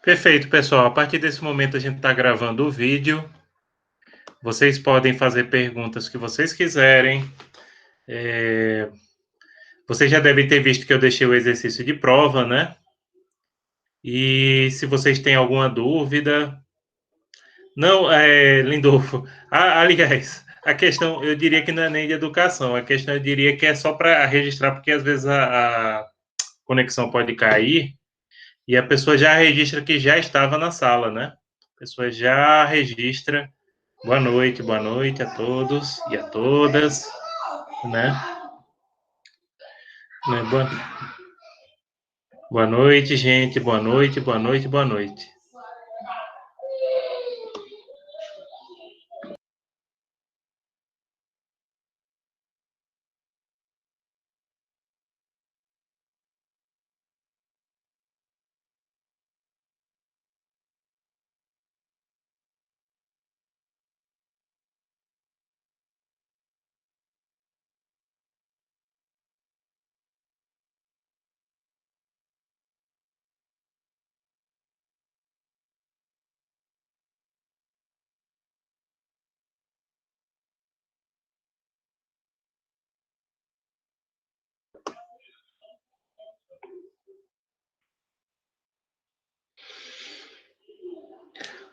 Perfeito, pessoal. A partir desse momento a gente está gravando o vídeo. Vocês podem fazer perguntas que vocês quiserem. Vocês já devem ter visto que eu deixei o exercício de prova, né? E se vocês têm alguma dúvida. Não, Lindolfo. Aliás, a questão eu diria que não é nem de educação. A questão eu diria que é só para registrar, porque às vezes a conexão pode cair e a pessoa já registra que já estava na sala, né? A pessoa já registra. Boa noite a todos e a todas, né? Né? Boa noite, gente. Boa noite, boa noite, boa noite.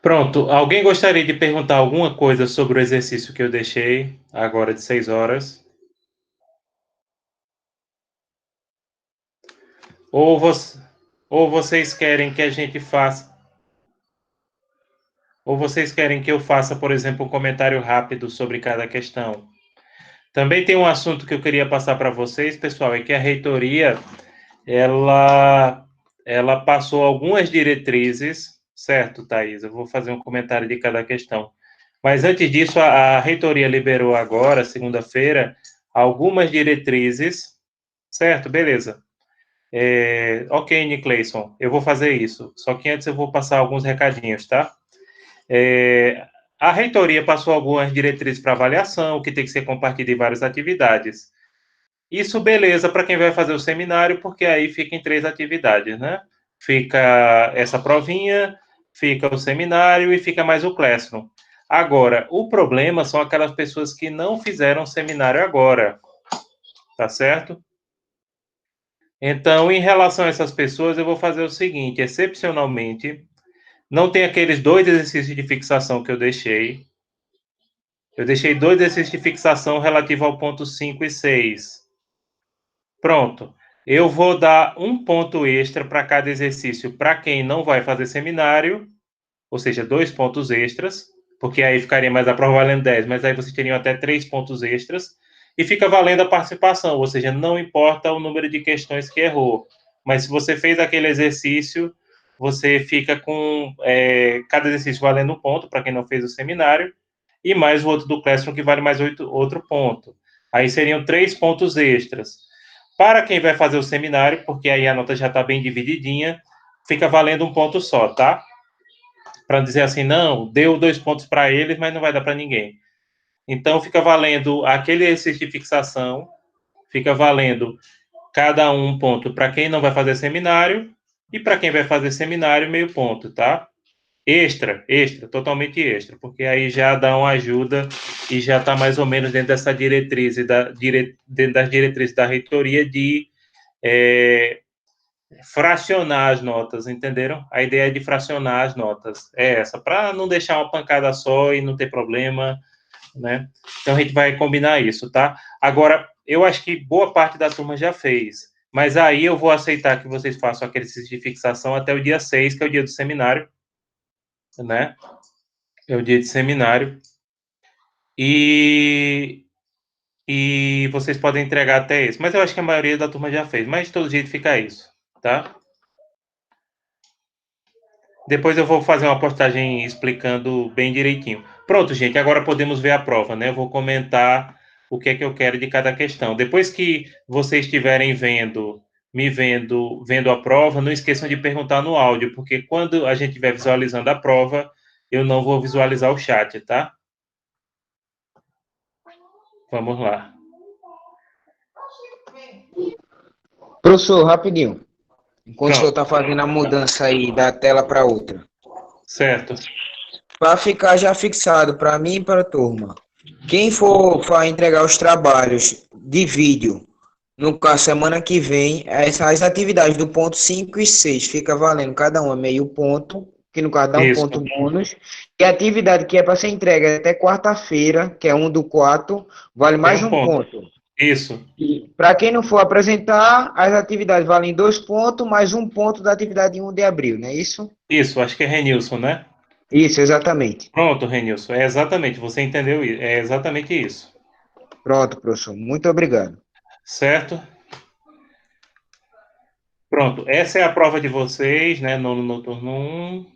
Pronto. Alguém gostaria de perguntar alguma coisa sobre o exercício que eu deixei agora de 6 horas? Ou, vo ou vocês querem que a gente faça? Ou vocês querem que eu faça, por exemplo, um comentário rápido sobre cada questão? Também tem um assunto que eu queria passar para vocês, pessoal, é que a reitoria ela, ela passou algumas diretrizes, certo, Thaís? Eu vou fazer um comentário de cada questão. Mas antes disso, a reitoria liberou agora, segunda-feira, algumas diretrizes, certo? Beleza. Ok, Nicleison, eu vou fazer isso. Só que antes eu vou passar alguns recadinhos, tá? A reitoria passou algumas diretrizes para avaliação, que tem que ser compartilhado em várias atividades. Isso, beleza, para quem vai fazer o seminário, porque aí fica em 3 atividades, né? Fica essa provinha, fica o seminário e fica mais o Classroom. Agora, o problema são aquelas pessoas que não fizeram seminário agora, tá certo? Então, em relação a essas pessoas, eu vou fazer o seguinte: excepcionalmente, não tem aqueles 2 exercícios de fixação que eu deixei. Eu deixei 2 exercícios de fixação relativo ao ponto 5 e 6. Pronto. Eu vou dar um ponto extra para cada exercício para quem não vai fazer seminário, ou seja, 2 pontos extras, porque aí ficaria mais a prova valendo 10, mas aí vocês teriam até 3 pontos extras, e fica valendo a participação, ou seja, não importa o número de questões que errou, mas se você fez aquele exercício, você fica com cada exercício valendo um ponto para quem não fez o seminário, e mais o outro do Classroom que vale mais outro ponto. Aí seriam 3 pontos extras. Para quem vai fazer o seminário, porque aí a nota já está bem divididinha, fica valendo um ponto só, tá? Para dizer assim, não, deu 2 pontos para eles, mas não vai dar para ninguém. Então, fica valendo aquele exercício de fixação, fica valendo cada um ponto para quem não vai fazer seminário, e para quem vai fazer seminário, meio ponto, tá? Extra, totalmente extra, porque aí já dá uma ajuda e já está mais ou menos dentro dessa diretriz, dentro das diretrizes da reitoria de fracionar as notas, entenderam? A ideia de fracionar as notas é essa, para não deixar uma pancada só e não ter problema, né? Então a gente vai combinar isso, tá? Agora, eu acho que boa parte da turma já fez, mas aí eu vou aceitar que vocês façam aquele exercício de fixação até o dia 6, que é o dia do seminário, né? É o dia de seminário. E, e vocês podem entregar até esse. Mas eu acho que a maioria da turma já fez. Mas de todo jeito fica isso, tá? Depois eu vou fazer uma postagem explicando bem direitinho. Pronto, gente, agora podemos ver a prova, né? Eu vou comentar o que é que eu quero de cada questão. Depois que vocês estiverem vendo a prova, não esqueçam de perguntar no áudio, porque quando a gente estiver visualizando a prova, eu não vou visualizar o chat, tá? Vamos lá. Professor, rapidinho. enquanto o senhor está fazendo a mudança aí da tela para outra. Certo. Para ficar já fixado para mim e para a turma. Quem for entregar os trabalhos de vídeo, no caso, semana que vem, essas atividades do ponto 5 e 6 fica valendo cada uma meio ponto, que no caso dá um Isso. ponto bônus. E a atividade que é para ser entregue até quarta-feira, que é 1 do 4, vale Tem mais um um ponto. ponto. Isso. E para quem não for apresentar, as atividades valem 2 pontos, mais um ponto da atividade em 1 de abril, não é isso? Isso, acho que é Renilson, né? Isso, exatamente. Pronto, Renilson, é exatamente, você entendeu? É exatamente isso. Pronto, professor. Muito obrigado. Certo? Pronto, essa é a prova de vocês, né? Nono noturno 1.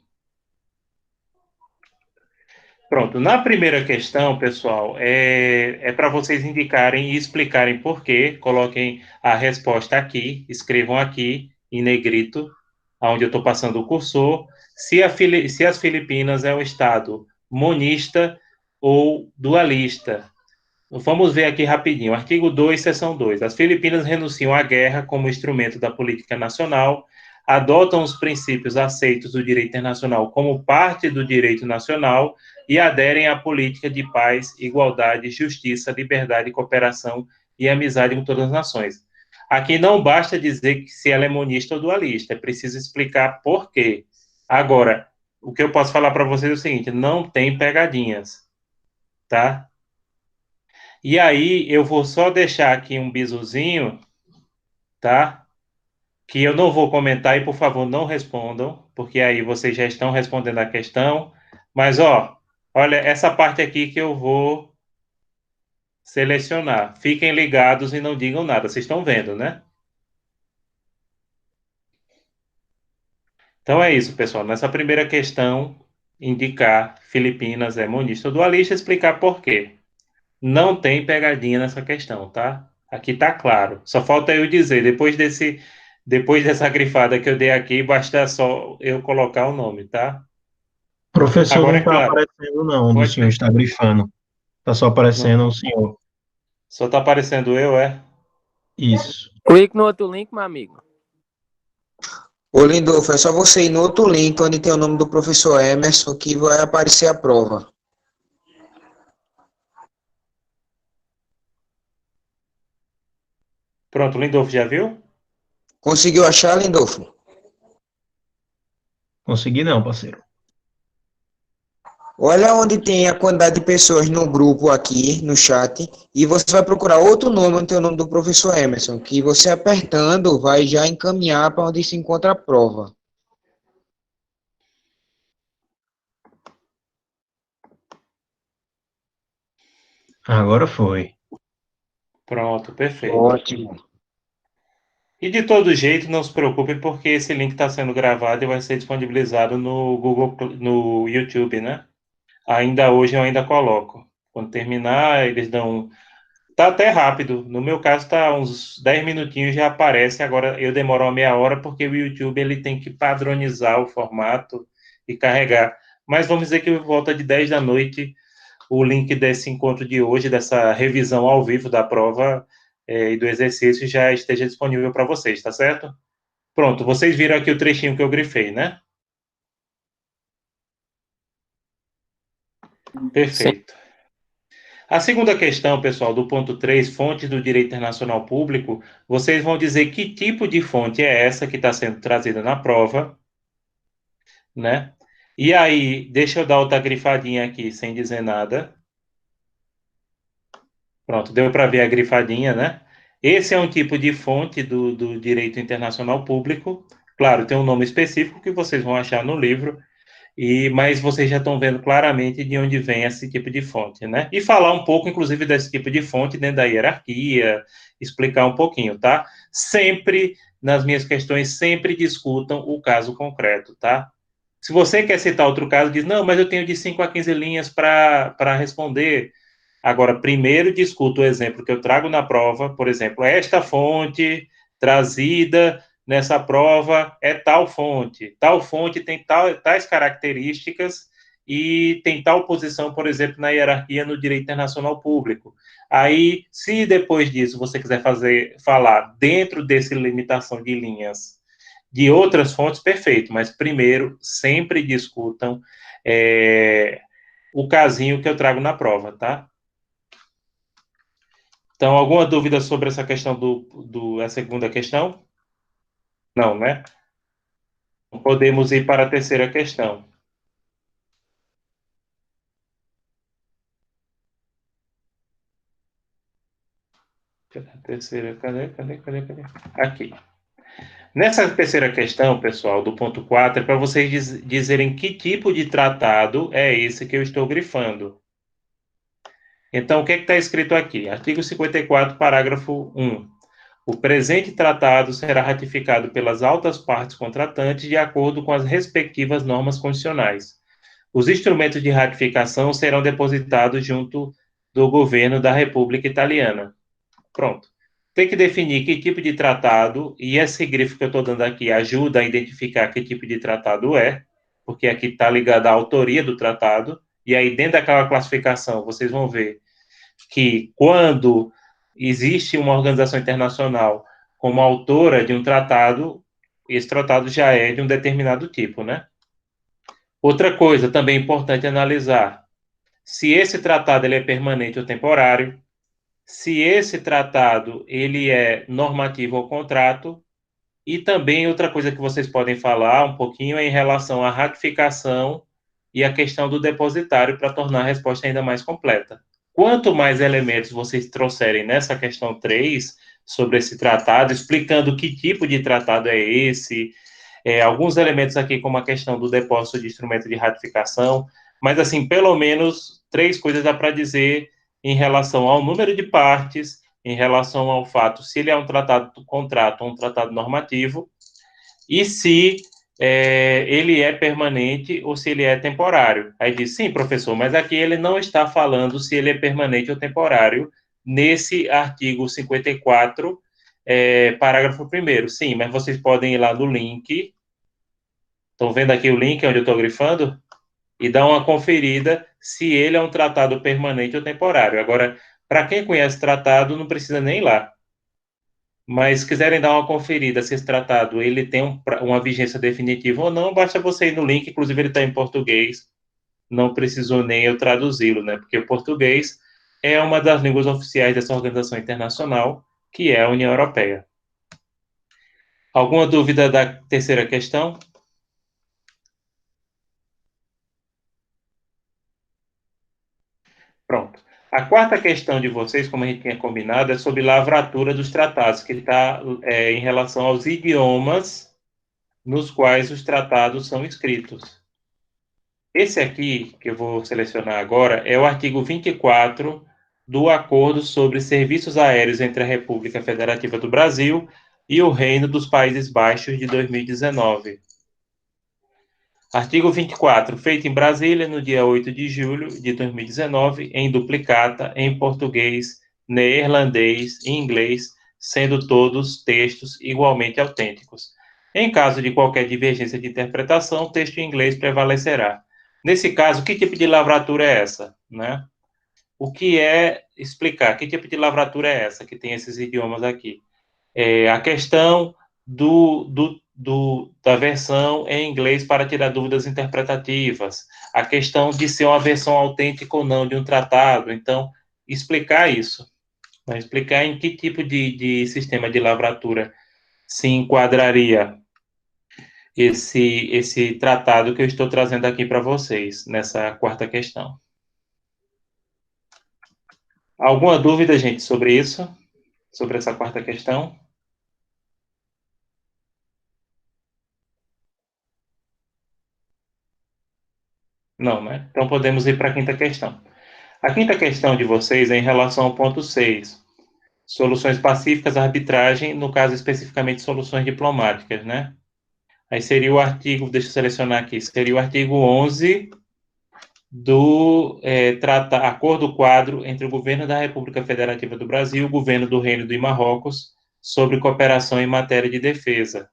Pronto, na primeira questão, pessoal, é para vocês indicarem e explicarem por quê. Coloquem a resposta aqui, escrevam aqui em negrito, onde eu estou passando o cursor, se as Filipinas é um estado monista ou dualista. Vamos ver aqui rapidinho. Artigo 2, seção 2. As Filipinas renunciam à guerra como instrumento da política nacional, adotam os princípios aceitos do direito internacional como parte do direito nacional e aderem à política de paz, igualdade, justiça, liberdade, cooperação e amizade com todas as nações. Aqui não basta dizer que se ela é monista ou dualista, é preciso explicar por quê. Agora, o que eu posso falar para vocês é o seguinte: não tem pegadinhas, tá? E aí, eu vou só deixar aqui um bisuzinho, tá? Que eu não vou comentar e, por favor, não respondam, porque aí vocês já estão respondendo a questão. Mas, ó, olha, essa parte aqui que eu vou selecionar. Fiquem ligados e não digam nada. Vocês estão vendo, né? Então é isso, pessoal. Nessa primeira questão, indicar Filipinas é monista ou dualista, explicar por quê. Não tem pegadinha nessa questão, tá? Aqui tá claro. Só falta eu dizer, depois dessa grifada que eu dei aqui, basta só eu colocar o nome, tá? Professor, Agora não é está claro. aparecendo não, do Pode senhor ter. está grifando. Está só aparecendo o senhor. Só tá aparecendo eu, é? Isso. Clique no outro link, meu amigo. Ô, Lindolfo, é só você ir no outro link onde tem o nome do professor Emerson que vai aparecer a prova. Pronto, Lindolfo já viu? Conseguiu achar, Lindolfo? Consegui não, parceiro. Olha onde tem a quantidade de pessoas no grupo aqui, no chat, e você vai procurar outro nome onde tem o nome do professor Emerson, que você apertando vai já encaminhar para onde se encontra a prova. Agora foi. Pronto, perfeito. Ótimo. E de todo jeito, não se preocupe, porque esse link está sendo gravado e vai ser disponibilizado no Google, no YouTube, né? Ainda hoje eu ainda coloco. Quando terminar, eles dão. Tá até rápido. No meu caso, tá uns 10 minutinhos já aparece. Agora eu demoro uma meia hora porque o YouTube ele tem que padronizar o formato e carregar. Mas vamos dizer que volta de 10 da noite o link desse encontro de hoje, dessa revisão ao vivo da prova e do exercício já esteja disponível para vocês, tá certo? Pronto, vocês viram aqui o trechinho que eu grifei, né? Perfeito. A segunda questão, pessoal, do ponto 3, fontes do direito internacional público, vocês vão dizer que tipo de fonte é essa que está sendo trazida na prova, né? E aí, deixa eu dar outra grifadinha aqui, sem dizer nada. Pronto, deu para ver a grifadinha, né? Esse é um tipo de fonte do direito internacional público. Claro, tem um nome específico que vocês vão achar no livro, mas vocês já estão vendo claramente de onde vem esse tipo de fonte, né? E falar um pouco, inclusive, desse tipo de fonte dentro da hierarquia, explicar um pouquinho, tá? Sempre, nas minhas questões, sempre discutam o caso concreto, tá? Se você quer citar outro caso, diz, não, mas eu tenho de 5 a 15 linhas para responder. Agora, primeiro discuto o exemplo que eu trago na prova, por exemplo, esta fonte trazida nessa prova é tal fonte tem tais características e tem tal posição, por exemplo, na hierarquia no direito internacional público. Aí, se depois disso você quiser falar dentro dessa limitação de linhas de outras fontes, perfeito, mas primeiro, sempre discutam o casinho que eu trago na prova, tá? Então, alguma dúvida sobre essa questão a segunda questão? Não, né? Podemos ir para a terceira questão. Terceira, cadê? Aqui. Nessa terceira questão, pessoal, do ponto 4, é para vocês dizerem que tipo de tratado é esse que eu estou grifando. Então, o que está escrito aqui? Artigo 54, parágrafo 1. O presente tratado será ratificado pelas altas partes contratantes de acordo com as respectivas normas constitucionais. Os instrumentos de ratificação serão depositados junto do governo da República Italiana. Pronto. Tem que definir que tipo de tratado, e esse grifo que eu estou dando aqui ajuda a identificar que tipo de tratado é, porque aqui está ligado à autoria do tratado, e aí dentro daquela classificação vocês vão ver que quando existe uma organização internacional como autora de um tratado, esse tratado já é de um determinado tipo, né? Outra coisa também importante analisar, se esse tratado ele é permanente ou temporário, se esse tratado ele é normativo ao contrato, e também outra coisa que vocês podem falar um pouquinho é em relação à ratificação e a questão do depositário para tornar a resposta ainda mais completa. Quanto mais elementos vocês trouxerem nessa questão 3 sobre esse tratado, explicando que tipo de tratado é esse, alguns elementos aqui como a questão do depósito de instrumento de ratificação, mas assim, pelo menos 3 coisas dá para dizer em relação ao número de partes, em relação ao fato se ele é um tratado do contrato ou um tratado normativo, e se ele é permanente ou se ele é temporário. Aí diz, sim, professor, mas aqui ele não está falando se ele é permanente ou temporário nesse artigo 54, parágrafo 1º. Sim, mas vocês podem ir lá no link, estão vendo aqui o link onde eu estou grifando? E dar uma conferida se ele é um tratado permanente ou temporário. Agora, para quem conhece tratado, não precisa nem ir lá. Mas se quiserem dar uma conferida se esse tratado ele tem uma vigência definitiva ou não, basta você ir no link, inclusive ele está em português, não precisou nem eu traduzi-lo, né? Porque o português é uma das línguas oficiais dessa organização internacional, que é a União Europeia. Alguma dúvida da terceira questão? Pronto. A quarta questão de vocês, como a gente tinha combinado, é sobre lavratura dos tratados, que está em relação aos idiomas nos quais os tratados são escritos. Esse aqui, que eu vou selecionar agora, é o artigo 24 do Acordo sobre Serviços Aéreos entre a República Federativa do Brasil e o Reino dos Países Baixos de 2019. Artigo 24, feito em Brasília no dia 8 de julho de 2019, em duplicata, em português, neerlandês e inglês, sendo todos textos igualmente autênticos. Em caso de qualquer divergência de interpretação, o texto em inglês prevalecerá. Nesse caso, que tipo de lavratura é essa, né? O que é explicar? Que tipo de lavratura é essa que tem esses idiomas aqui? A questão da versão em inglês para tirar dúvidas interpretativas, a questão de ser uma versão autêntica ou não de um tratado. Então, explicar isso, né? Explicar em que tipo de sistema de lavratura se enquadraria esse tratado que eu estou trazendo aqui para vocês, nessa quarta questão. Alguma dúvida, gente, sobre isso? Sobre essa quarta questão? Não, né? Então podemos ir para a quinta questão. A quinta questão de vocês é em relação ao ponto 6. Soluções pacíficas, arbitragem, no caso especificamente soluções diplomáticas, né? Aí seria o artigo, deixa eu selecionar aqui, seria o artigo 11 do Acordo Quadro entre o Governo da República Federativa do Brasil e o Governo do Reino do Marrocos sobre cooperação em matéria de defesa.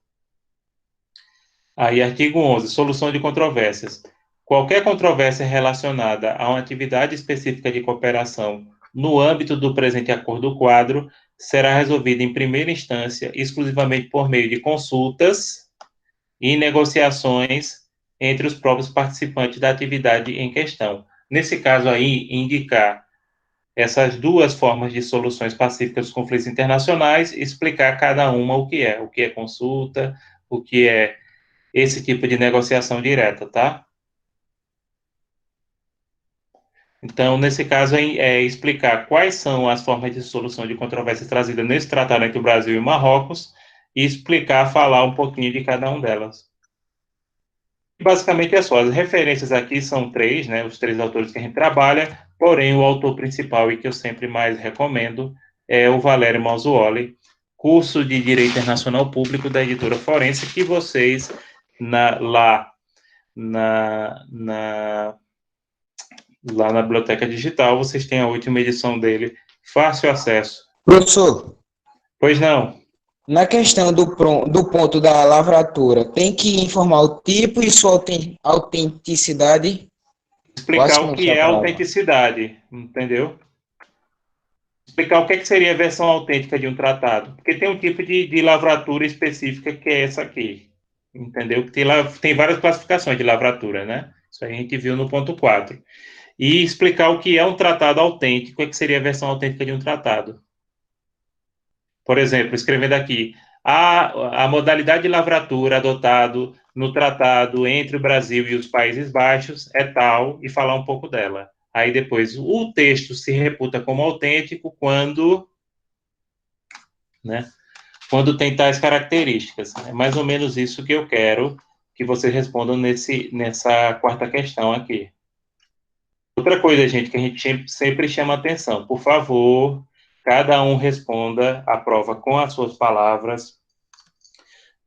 Aí, artigo 11, solução de controvérsias. Qualquer controvérsia relacionada a uma atividade específica de cooperação no âmbito do presente acordo quadro será resolvida em primeira instância exclusivamente por meio de consultas, e negociações entre os próprios participantes da atividade em questão. Nesse caso aí, indicar essas duas formas de soluções pacíficas dos conflitos internacionais, explicar cada uma o que é consulta, o que é esse tipo de negociação direta, tá? Então, nesse caso, é explicar quais são as formas de solução de controvérsias trazidas nesse tratado entre o Brasil e o Marrocos e explicar, falar um pouquinho de cada uma delas. Basicamente é só, as referências aqui são três, né, os três autores que a gente trabalha, porém o autor principal e que eu sempre mais recomendo é o Valério Manzuoli, curso de Direito Internacional Público da Editora Forense, que vocês lá na Biblioteca Digital, vocês têm a última edição dele, fácil acesso. Professor, Pois não? na questão do ponto da lavratura, tem que informar o tipo e sua autenticidade? Explicar Quase o não que sei a é palavra. autenticidade, entendeu? Explicar o que seria a versão autêntica de um tratado. Porque tem um tipo de lavratura específica que é essa aqui, entendeu? Tem várias classificações de lavratura, né? Isso aí a gente viu no ponto 4. E explicar o que é um tratado autêntico, o que seria a versão autêntica de um tratado. Por exemplo, escrevendo aqui, a modalidade de lavratura adotado no tratado entre o Brasil e os Países Baixos é tal, e falar um pouco dela. Aí depois, o texto se reputa como autêntico né, quando tem tais características. É mais ou menos isso que eu quero que vocês respondam nessa quarta questão aqui. Outra coisa, gente, que a gente sempre chama atenção, por favor, cada um responda a prova com as suas palavras.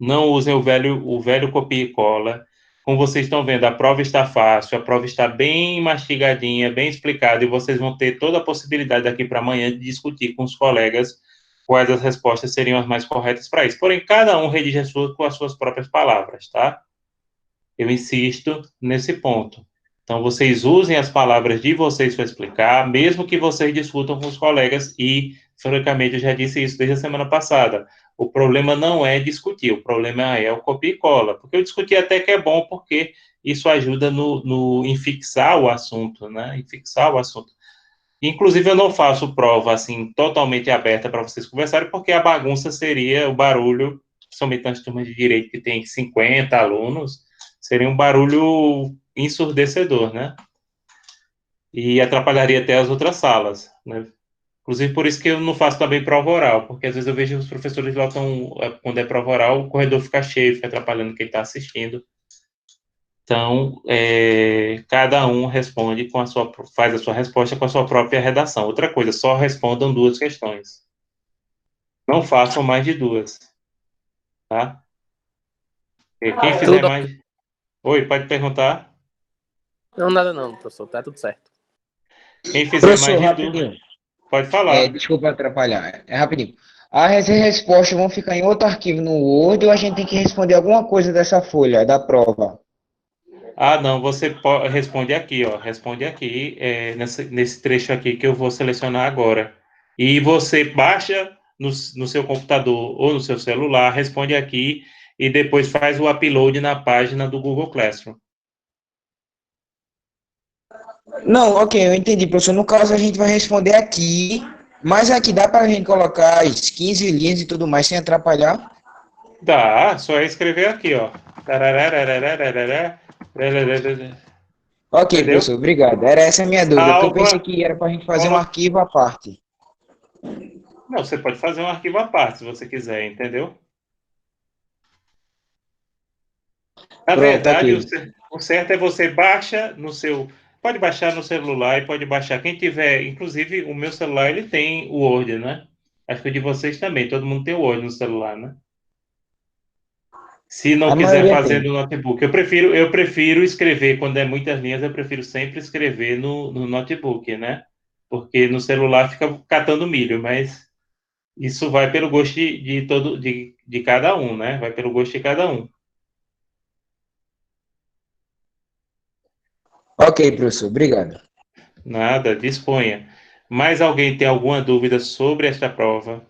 Não usem o velho copia e cola. Como vocês estão vendo, a prova está fácil, a prova está bem mastigadinha, bem explicada, e vocês vão ter toda a possibilidade daqui para amanhã de discutir com os colegas quais as respostas seriam as mais corretas para isso. Porém, cada um redige com as suas próprias palavras, tá? Eu insisto nesse ponto. Então, vocês usem as palavras de vocês para explicar, mesmo que vocês discutam com os colegas, e, francamente, eu já disse isso desde a semana passada. O problema não é discutir, o problema é o copia e cola. Porque eu discuti até que é bom, porque isso ajuda em fixar o assunto, né? Em fixar o assunto. Inclusive, eu não faço prova, assim, totalmente aberta para vocês conversarem, porque a bagunça seria o barulho, principalmente nas turmas de direito, que tem 50 alunos, seria um barulho ensurdecedor, né? E atrapalharia até as outras salas, né? Inclusive, por isso que eu não faço também prova oral, porque às vezes eu vejo os professores lá, quando é prova oral, o corredor fica cheio, fica atrapalhando quem está assistindo. Então, cada um responde faz a sua resposta com a sua própria redação. Outra coisa, só respondam duas questões. Não façam mais de duas, tá? Quem fizer Tudo. mais... Oi, pode perguntar? Não, nada não, professor. Tá tudo certo. Quem fizer mais Professor, de duas, rapidinho. pode falar. Desculpa atrapalhar. É rapidinho. As respostas vão ficar em outro arquivo no Word ou a gente tem que responder alguma coisa dessa folha da prova? Ah, não, você responde aqui, ó. Responde aqui, nesse trecho aqui que eu vou selecionar agora. E você baixa no seu computador ou no seu celular, responde aqui e depois faz o upload na página do Google Classroom. Não, ok, eu entendi, professor. No caso, a gente vai responder aqui, mas aqui dá para a gente colocar as 15 linhas e tudo mais sem atrapalhar? Dá, só é escrever aqui, ó. Ok, Entendeu? professor, obrigado. Era essa a minha dúvida, porque eu pensei Salva, que era para a gente fazer um coloca... arquivo à parte. Não, você pode fazer um arquivo à parte, se você quiser, entendeu? Na Pronto, verdade, ok. o certo é você baixa no seu... Pode baixar no celular e pode baixar. Quem tiver, inclusive, o meu celular, ele tem o Word, né? Acho que o de vocês também. Todo mundo tem o Word no celular, né? Se não A quiser maioria fazer tem. no notebook. Eu prefiro escrever, quando é muitas linhas, eu prefiro sempre escrever no notebook, né? Porque no celular fica catando milho, mas isso vai pelo gosto de cada um, né? Vai pelo gosto de cada um. Ok, professor, obrigado. Nada, disponha. Mais alguém tem alguma dúvida sobre esta prova?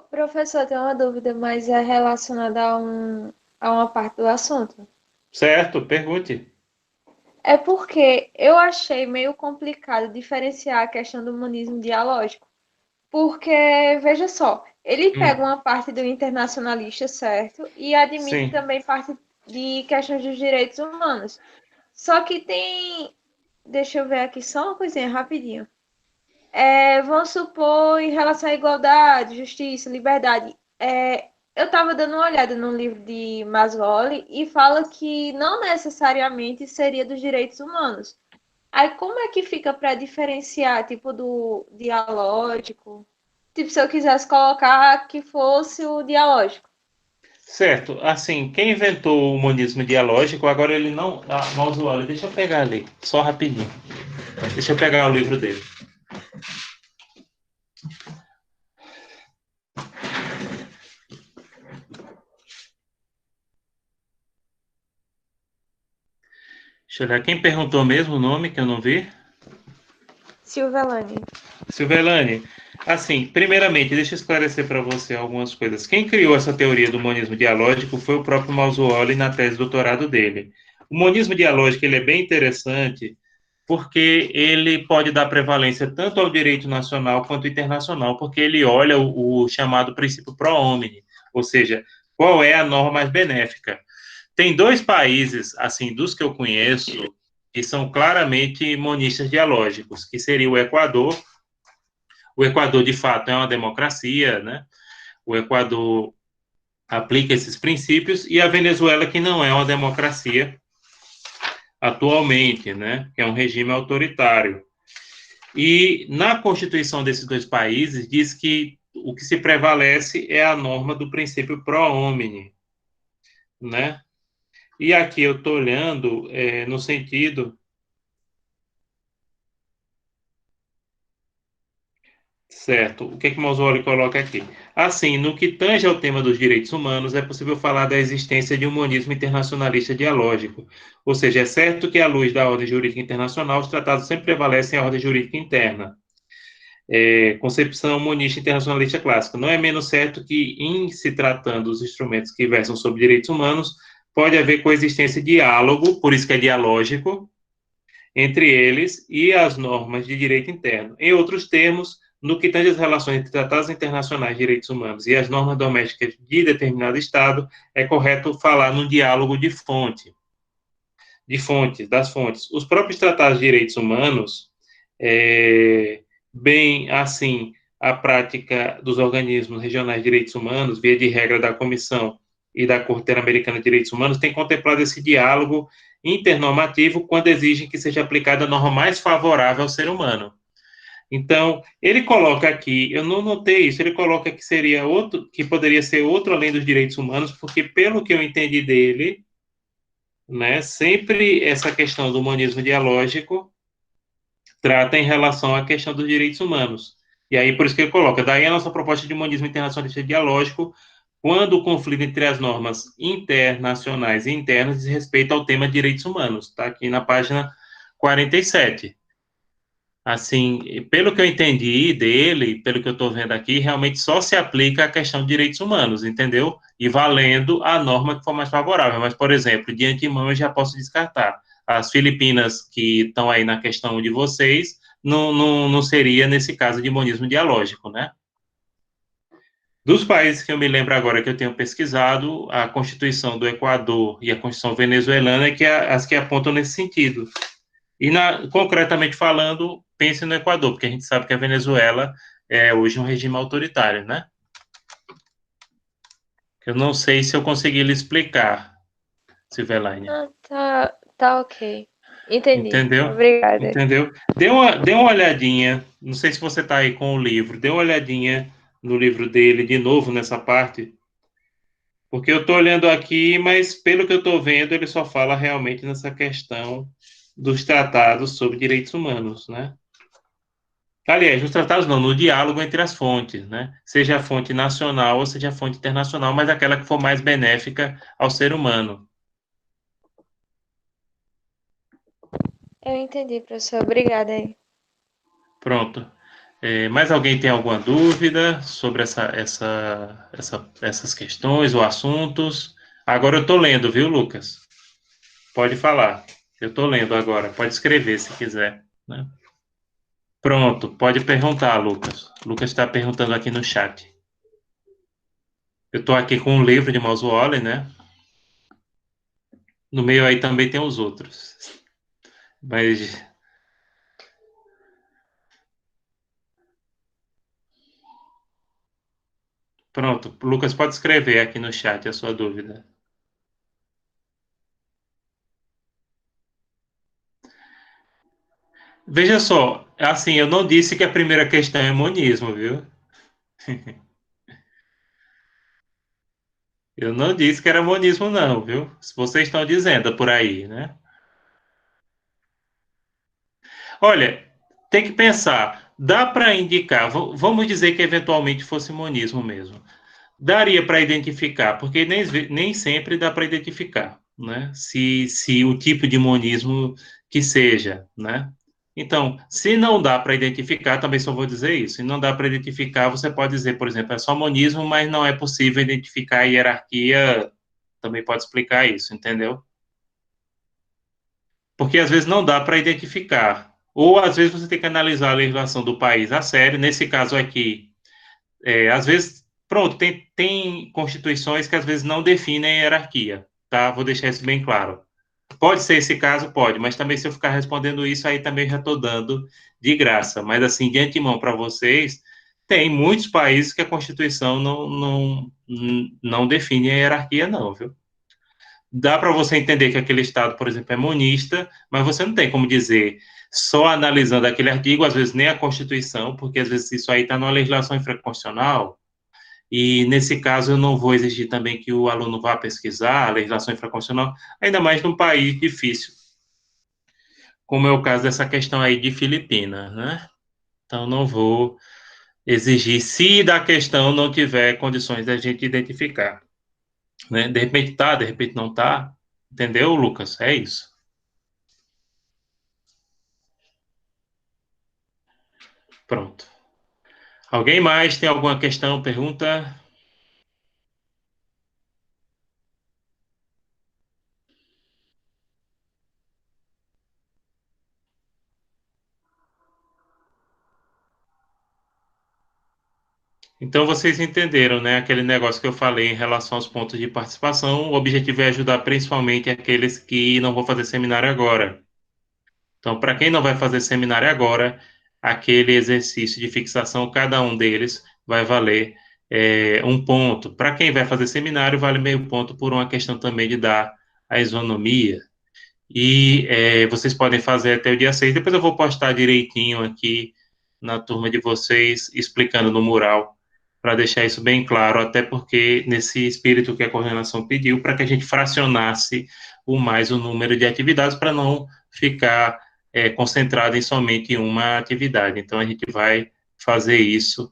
Professor, tem uma dúvida, mas é relacionada a uma parte do assunto. Certo? Pergunte. É porque eu achei meio complicado diferenciar a questão do humanismo dialógico. Porque, veja só, ele pega uma parte do internacionalista, certo? E admite Sim. também parte de questões dos direitos humanos. Só que tem. Deixa eu ver aqui só uma coisinha rapidinho. Vamos supor, em relação à igualdade, justiça, liberdade. Eu estava dando uma olhada no livro de Maslow e fala que não necessariamente seria dos direitos humanos. Aí como é que fica para diferenciar, tipo, do dialógico? Tipo, se eu quisesse colocar que fosse o dialógico. Certo. Assim, quem inventou o humanismo dialógico, agora ele não. Mausooli, deixa eu pegar ali, só rapidinho. Deixa eu pegar o livro dele. Deixa eu olhar. Quem perguntou mesmo o nome que eu não vi? Silvelane. Silvelane, assim, primeiramente, deixa eu esclarecer para você algumas coisas. Quem criou essa teoria do monismo dialógico foi o próprio Mausooli na tese de doutorado dele. O monismo dialógico ele é bem interessante porque ele pode dar prevalência tanto ao direito nacional quanto internacional, porque ele olha o chamado princípio pro homine, ou seja, qual é a norma mais benéfica. Tem dois países, assim, dos que eu conheço, que são claramente monistas dialógicos, que seria o Equador. O Equador, de fato, é uma democracia, né? O Equador aplica esses princípios, e a Venezuela, que não é uma democracia atualmente, né? Que é um regime autoritário. E na Constituição desses dois países diz que o que se prevalece é a norma do princípio pro homine, né? E aqui eu estou olhando no sentido. Certo. O que é que Mausooli coloca aqui? Assim, no que tange ao tema dos direitos humanos, é possível falar da existência de um monismo internacionalista dialógico. Ou seja, é certo que, à luz da ordem jurídica internacional, os tratados sempre prevalecem a ordem jurídica interna. Concepção monista internacionalista clássica. Não é menos certo que, em se tratando dos instrumentos que versam sobre direitos humanos, pode haver coexistência e diálogo, por isso que é dialógico, entre eles e as normas de direito interno. Em outros termos, no que tange às relações entre tratados internacionais de direitos humanos e as normas domésticas de determinado Estado, é correto falar num diálogo das fontes. Os próprios tratados de direitos humanos, bem assim, a prática dos organismos regionais de direitos humanos, via de regra da Comissão e da Corte Interamericana de Direitos Humanos, tem contemplado esse diálogo internormativo quando exigem que seja aplicada a norma mais favorável ao ser humano. Então, ele coloca aqui, eu não notei isso, ele coloca que seria outro, que poderia ser outro além dos direitos humanos, porque pelo que eu entendi dele, né, sempre essa questão do humanismo dialógico trata em relação à questão dos direitos humanos. E aí, por isso que ele coloca, daí a nossa proposta de humanismo internacionalista dialógico, quando o conflito entre as normas internacionais e internas diz respeito ao tema de direitos humanos. Está aqui na página 47. Assim, pelo que eu entendi dele, pelo que eu estou vendo aqui, realmente só se aplica a questão de direitos humanos, entendeu? E valendo a norma que for mais favorável. Mas, por exemplo, de antemão eu já posso descartar. As Filipinas, que estão aí na questão de vocês, não seria, nesse caso, de monismo dialógico, né? Dos países que eu me lembro agora que eu tenho pesquisado, a Constituição do Equador e a Constituição venezuelana é que as que apontam nesse sentido. E, concretamente falando, pense no Equador, porque a gente sabe que a Venezuela é hoje um regime autoritário, né? Eu não sei se eu consegui lhe explicar, Silvelaine. Ah, tá ok. Entendi. Entendeu? Obrigada. Entendeu? Dê uma olhadinha, não sei se você está aí com o livro, dê uma olhadinha no livro dele, de novo, nessa parte, porque eu estou olhando aqui, mas pelo que eu estou vendo, ele só fala realmente nessa questão dos tratados sobre direitos humanos, né? Aliás, nos tratados não, no diálogo entre as fontes, né? Seja a fonte nacional ou seja a fonte internacional, mas aquela que for mais benéfica ao ser humano. Eu entendi, professor. Obrigada aí. Pronto. Mais alguém tem alguma dúvida sobre essas questões ou assuntos? Agora eu estou lendo, viu, Lucas? Pode falar. Eu estou lendo agora. Pode escrever se quiser, né? Pronto, pode perguntar, Lucas. Lucas está perguntando aqui no chat. Eu estou aqui com um livro de Miles Wallace, né? No meio aí também tem os outros. Mas pronto, Lucas pode escrever aqui no chat a sua dúvida. Veja só, assim, eu não disse que a primeira questão é monismo, viu? Eu não disse que era monismo, não, viu? Se vocês estão dizendo por aí, né? Olha, tem que pensar. Dá para indicar, vamos dizer que eventualmente fosse monismo mesmo. Daria para identificar, porque nem sempre dá para identificar, né? Se o tipo de monismo que seja, né? Então, se não dá para identificar, também só vou dizer isso. Se não dá para identificar, você pode dizer, por exemplo, é só monismo, mas não é possível identificar a hierarquia. Também pode explicar isso, entendeu? Porque às vezes não dá para identificar. Ou às vezes você tem que analisar a legislação do país a sério. Nesse caso aqui, às vezes, pronto, tem constituições que às vezes não definem a hierarquia, tá? Vou deixar isso bem claro. Pode ser esse caso? Pode, mas também se eu ficar respondendo isso, aí também já estou dando de graça. Mas assim, de antemão para vocês, tem muitos países que a Constituição não define a hierarquia, não, viu? Dá para você entender que aquele Estado, por exemplo, é monista, mas você não tem como dizer, só analisando aquele artigo, às vezes nem a Constituição, porque às vezes isso aí está numa legislação infraconstitucional, e nesse caso eu não vou exigir também que o aluno vá pesquisar a legislação infraconstitucional, ainda mais num país difícil, como é o caso dessa questão aí de Filipinas, né? Então não vou exigir se da questão não tiver condições da gente identificar, né? De repente tá, de repente não tá, entendeu, Lucas? É isso. Pronto. Alguém mais tem alguma questão, pergunta? Então vocês entenderam, né? Aquele negócio que eu falei em relação aos pontos de participação. O objetivo é ajudar principalmente aqueles que não vão fazer seminário agora. Então, para quem não vai fazer seminário agora, aquele exercício de fixação, cada um deles vai valer um ponto. Para quem vai fazer seminário, vale meio ponto por uma questão também de dar a isonomia. E vocês podem fazer até o dia 6. Depois eu vou postar direitinho aqui na turma de vocês, explicando no mural, para deixar isso bem claro, até porque nesse espírito que a coordenação pediu, para que a gente fracionasse o número de atividades, para não ficar concentrado em somente uma atividade. Então, a gente vai fazer isso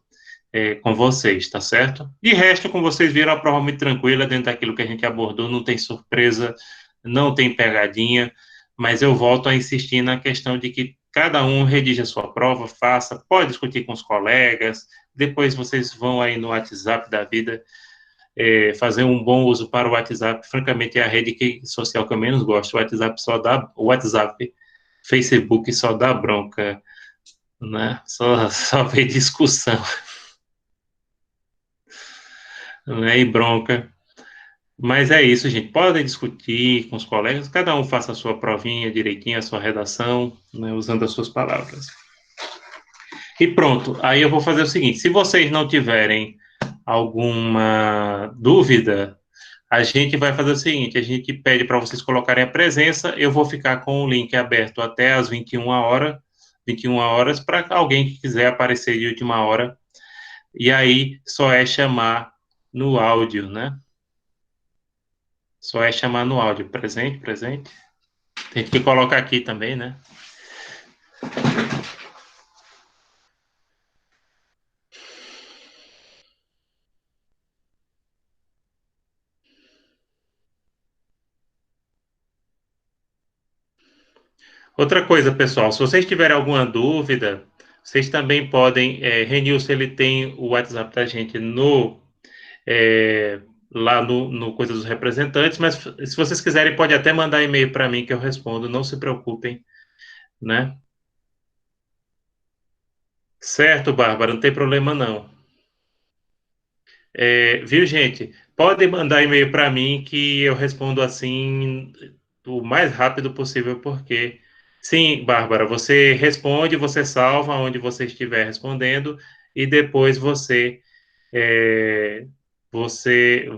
com vocês, tá certo? De resto, como vocês viram, a prova é muito tranquila, dentro daquilo que a gente abordou, não tem surpresa, não tem pegadinha, mas eu volto a insistir na questão de que cada um redige a sua prova, faça, pode discutir com os colegas, depois vocês vão aí no WhatsApp da vida, fazer um bom uso para o WhatsApp. Francamente, é a social que eu menos gosto. O WhatsApp, Facebook só dá bronca, né? Só vê discussão, né? E bronca. Mas é isso, gente. Podem discutir com os colegas, cada um faça a sua provinha direitinho, a sua redação, né, usando as suas palavras. E pronto, aí eu vou fazer o seguinte: se vocês não tiverem alguma dúvida, a gente vai fazer o seguinte: a gente pede para vocês colocarem a presença, eu vou ficar com o link aberto até às 21 horas, para alguém que quiser aparecer de última hora, e aí só é chamar no áudio, né? Só é chamar no áudio. Presente, presente. Tem que colocar aqui também, né? Outra coisa, pessoal, se vocês tiverem alguma dúvida, vocês também podem. Renilson, ele tem o WhatsApp da gente no lá no Coisa dos Representantes, mas se vocês quiserem, pode até mandar e-mail para mim que eu respondo, não se preocupem, né? Certo, Bárbara, não tem problema não. Viu, gente? Podem mandar e-mail para mim que eu respondo assim o mais rápido possível, porque sim, Bárbara, você responde, você salva onde você estiver respondendo e depois é, você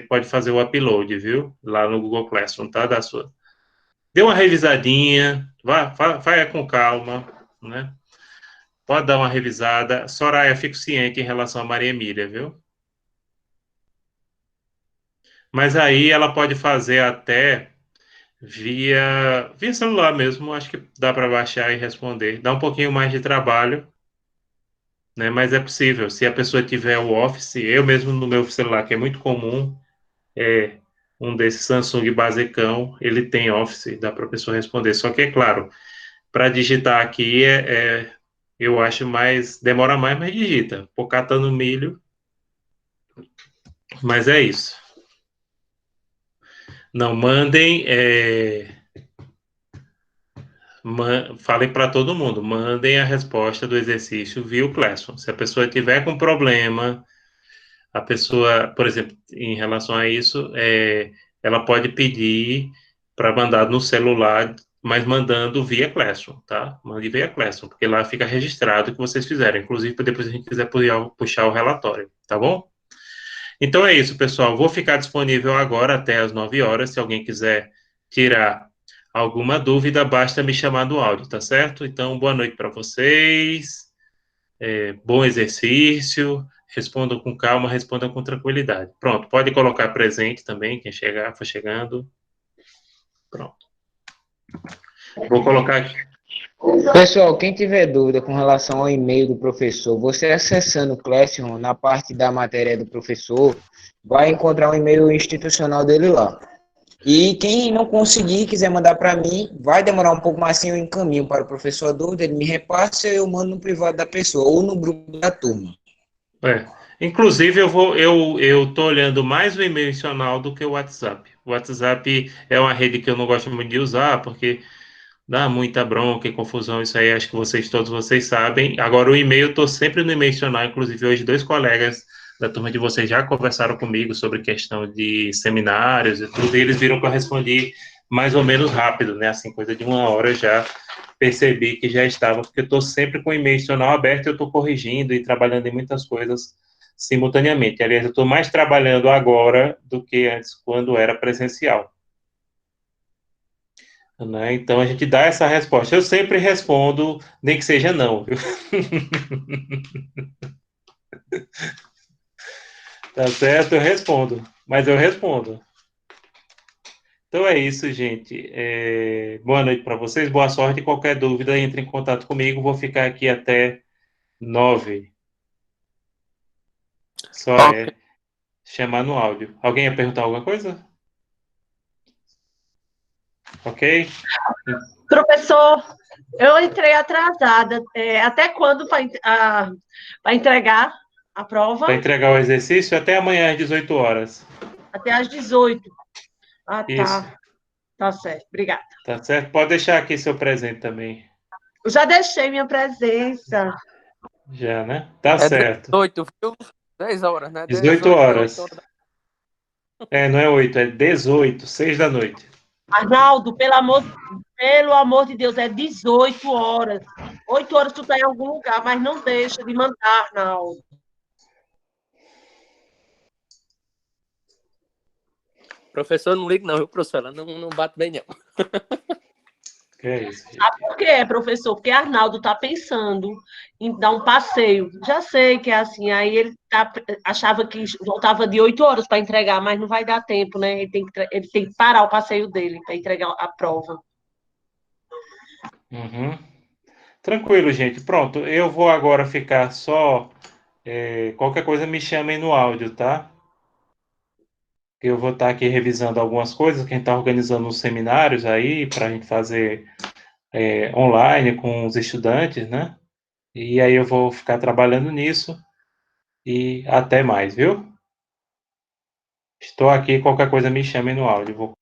pode fazer o upload, viu? Lá no Google Classroom, tá? Da sua. Dê uma revisadinha, vai com calma, né? Pode dar uma revisada. Soraya, fico ciente em relação a Maria Emília, viu? Mas aí ela pode fazer até via celular mesmo. Acho que dá para baixar e responder. Dá um pouquinho mais de trabalho, né? Mas é possível. Se a pessoa tiver o Office, eu mesmo no meu celular, que é muito comum, é um desses Samsung basicão, ele tem Office, dá para a pessoa responder. Só que é claro, para digitar aqui eu acho mais, demora mais, mas digita. Por catando milho, mas é isso. Não mandem, falem para todo mundo, mandem a resposta do exercício via o Classroom. Se a pessoa tiver com problema, a pessoa, por exemplo, em relação a isso, ela pode pedir para mandar no celular, mas mandando via Classroom, tá? Mande via Classroom, porque lá fica registrado o que vocês fizeram, inclusive depois a gente quiser puxar o relatório, tá bom? Então é isso, pessoal. Vou ficar disponível agora até as 9 horas. Se alguém quiser tirar alguma dúvida, basta me chamar no áudio, tá certo? Então, boa noite para vocês. Bom exercício. Respondam com calma, respondam com tranquilidade. Pronto, pode colocar presente também, quem chegar, for chegando. Pronto. Vou colocar aqui. Pessoal, quem tiver dúvida com relação ao e-mail do professor, você acessando o Classroom, na parte da matéria do professor, vai encontrar um e-mail institucional dele lá. E quem não conseguir, quiser mandar para mim, vai demorar um pouco mais assim, eu encaminho para o professor a dúvida, ele me repassa e eu mando no privado da pessoa ou no grupo da turma. Inclusive, eu tô olhando mais o e-mail institucional do que o WhatsApp. O WhatsApp é uma rede que eu não gosto muito de usar, porque dá muita bronca e confusão, isso aí acho que todos vocês sabem. Agora, o e-mail, eu estou sempre no e-mail institucional, inclusive hoje 2 colegas da turma de vocês já conversaram comigo sobre questão de seminários e tudo, e eles viram que eu respondi mais ou menos rápido, né? Assim, coisa de 1 hora eu já percebi que já estava, porque eu estou sempre com o e-mail institucional aberto e eu estou corrigindo e trabalhando em muitas coisas simultaneamente. Aliás, eu estou mais trabalhando agora do que antes, quando era presencial. Né? Então a gente dá essa resposta. Eu sempre respondo, nem que seja não, viu? Tá certo? Eu respondo, mas eu respondo. Então é isso, gente. Boa noite para vocês, boa sorte. Qualquer dúvida, entre em contato comigo. Vou ficar aqui até 9. Só Ok. chamar no áudio. Alguém ia perguntar alguma coisa? Ok? Professor, eu entrei atrasada. Até quando para entregar a prova? Para entregar o exercício até amanhã às 18 horas. Até às 18. Ah, Isso. tá. Tá certo. Obrigada. Tá certo? Pode deixar aqui seu presente também. Eu já deixei minha presença. Já, né? Tá É certo. 18, viu? 10 horas, né? 18 18 é 8 horas. horas. Não é 8, é 18, 6 da noite. Arnaldo, pelo amor de Deus, é 18 horas. 8 horas tu tá em algum lugar, mas não deixa de mandar, Arnaldo. Professor, não liga não, viu, professor? Ela não bate bem, não. Que é isso, gente. Sabe por quê, professor? Porque Arnaldo está pensando em dar um passeio. Já sei que é assim, aí ele achava que voltava de 8 horas para entregar, mas não vai dar tempo, né? Ele tem que parar o passeio dele para entregar a prova. Uhum. Tranquilo, gente. Pronto, eu vou agora ficar só. Qualquer coisa me chamem no áudio, tá? Eu vou estar aqui revisando algumas coisas, quem está organizando uns seminários aí para a gente fazer online com os estudantes, né? E aí eu vou ficar trabalhando nisso e até mais, viu? Estou aqui, qualquer coisa me chame no áudio. Vou